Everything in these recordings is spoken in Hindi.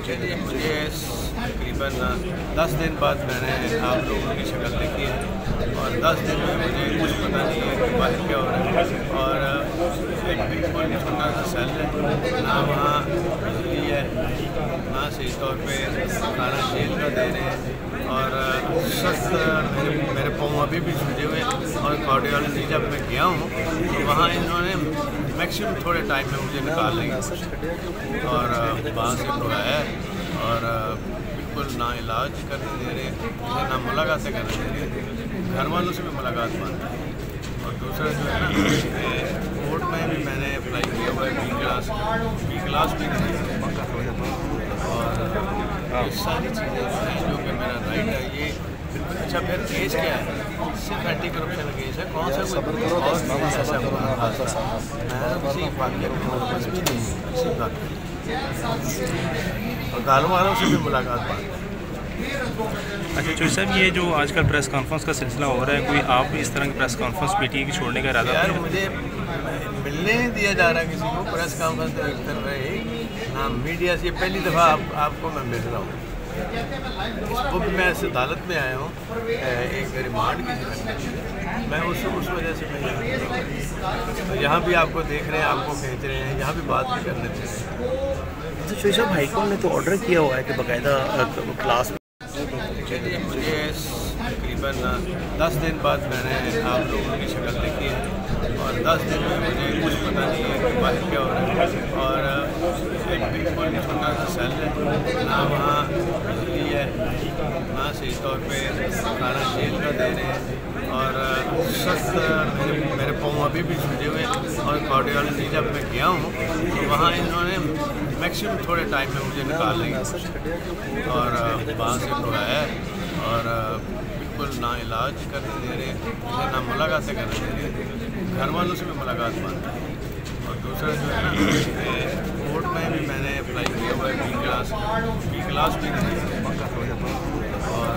चलिए, मुझे तकरीबन 10 दिन बाद मैंने आप लोगों की शक्ल देखी है और 10 दिन में मुझे कुछ पता नहीं है कि बाहर क्या हो रहा है। और एक बिल्कुल छोटा सा सेल है, ना वहाँ बिजली है, ना सही तौर पे खाना जेल का दे रहे हैं और सख्त मेरे पाँव अभी भी सूजे हुए हैं। और कार्डियोलॉजी जब मैं गया हूँ तो वहाँ इन्होंने मैक्सिमम थोड़े टाइम में मुझे निकाल लिया और वहाँ से बुलाया और बिल्कुल ना इलाज करने दे रहे, मुझे ना मुलाकातें करने दे रहे, घर वालों से भी मुलाकात बंद है। और दूसरा जो है ना, कोर्ट में भी मैंने अप्लाई किया हुआ है बी क्लास भी नहीं और ये सारी चीज़ें जो हैं जो कि मेरा राइट है ये बिल्कुल। अच्छा, फिर केस क्या है? सिर्फ एंटी करप्शन केस है, कौन सा कोई और ऐसा मैं किसी वाक्य बस भी नहीं किसी बात और गालों वालों से भी मुलाकात बात। अच्छा चौधरी साहब, ये जो आजकल प्रेस कॉन्फ्रेंस का सिलसिला हो रहा है, कोई आप इस तरह की प्रेस कॉन्फ्रेंस पीटीआई की छोड़ने का इरादा? यार, मुझे मिलने नहीं दिया जा रहा किसी को। प्रेस कॉन्फ्रेंस तो एक तरफ है ना, मीडिया से पहली दफ़ा आपको मैं मिल रहा हूँ। इसको भी मैं इस अदालत में आया हूँ एक रिमांड की, मैं उस वजह से मैं यहाँ भी आपको देख रहे हैं, आपको खींच रहे हैं, यहाँ भी बात भी करने दे रहे हैं। तो चौधरी साहब, हाईकोर्ट ने तो ऑर्डर किया हुआ है कि बाकायदा क्लास। चलिए, मुझे तकरीबन 10 दिन बाद मैंने आप लोगों की शक्ल देखी है और 10 दिन में मुझे कुछ पता नहीं है कि बाहर क्या हो रहा है। और एक बिल्कुल छोटा सा सेल है, ना वहाँ बिजली है, ना सही तौर पे खाना जेल का दे रहे हैं और सख्त मेरे पाँव अभी भी सूजे हुए हैं। और कार्डियोलॉजी जब मैं गया हूँ तो वहाँ इन्होंने मैक्सिमम थोड़े टाइम में मुझे निकाल लिया और वहाँ से बुलाया और बिल्कुल ना इलाज करने दे रहे, मुझे ना मुलाकातें करने दे रहे, घर वालों से भी मुलाकात बंद है। और दूसरा जो है ना, कोर्ट में भी मैंने अप्लाई किया हुआ है बी क्लास भी नहीं और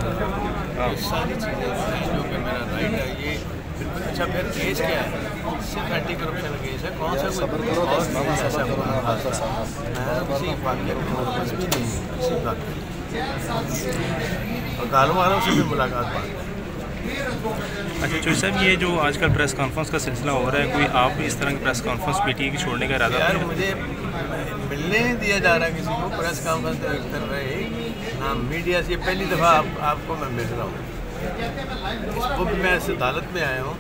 ये सारी चीज़ें जो हैं जो कि मेरा राइट है ये बिल्कुल। अच्छा, फिर केस क्या है? सिर्फ एंटी करप्शन केस है, कौन सा कोई और ऐसा मैं किसी वाक्य बस भी नहीं किसी बात और गालों वालों से भी मुलाकात बात। अच्छा चौधरी साहब, ये जो आजकल प्रेस कॉन्फ्रेंस का सिलसिला हो रहा है, कोई आप इस तरह की प्रेस कॉन्फ्रेंस पीटीआई की छोड़ने का इरादा? यार, मुझे मिलने नहीं दिया जा रहा किसी को। प्रेस कॉन्फ्रेंस तो एक तरफ है ना, मीडिया से पहली दफ़ा आपको मैं मिल रहा हूँ। इसको भी मैं इस अदालत में आया हूँ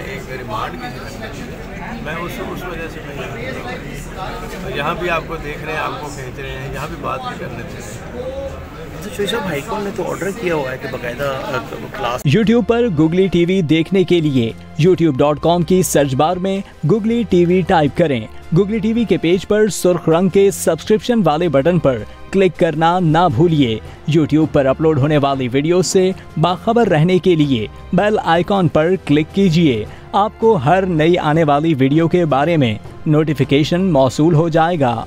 एक रिमांड की, मैं उस वजह से मैं यहाँ भी आपको देख रहे हैं, आपको खींच रहे हैं, यहाँ भी बात भी करने दे रहे हैं। तो चौधरी साहब, हाईकोर्ट ने तो ऑर्डर किया हुआ है कि बाकायदा क्लास। YouTube पर Googly TV देखने के लिए youtube.com की सर्च बार में Googly TV टाइप करें। Googly TV के पेज पर सुर्ख रंग के सब्सक्रिप्शन वाले बटन पर क्लिक करना ना भूलिए। YouTube पर अपलोड होने वाली वीडियो से बाखबर रहने के लिए बेल आइकॉन पर क्लिक कीजिए। आपको हर नई आने वाली वीडियो के बारे में नोटिफिकेशन मौसूल हो जाएगा।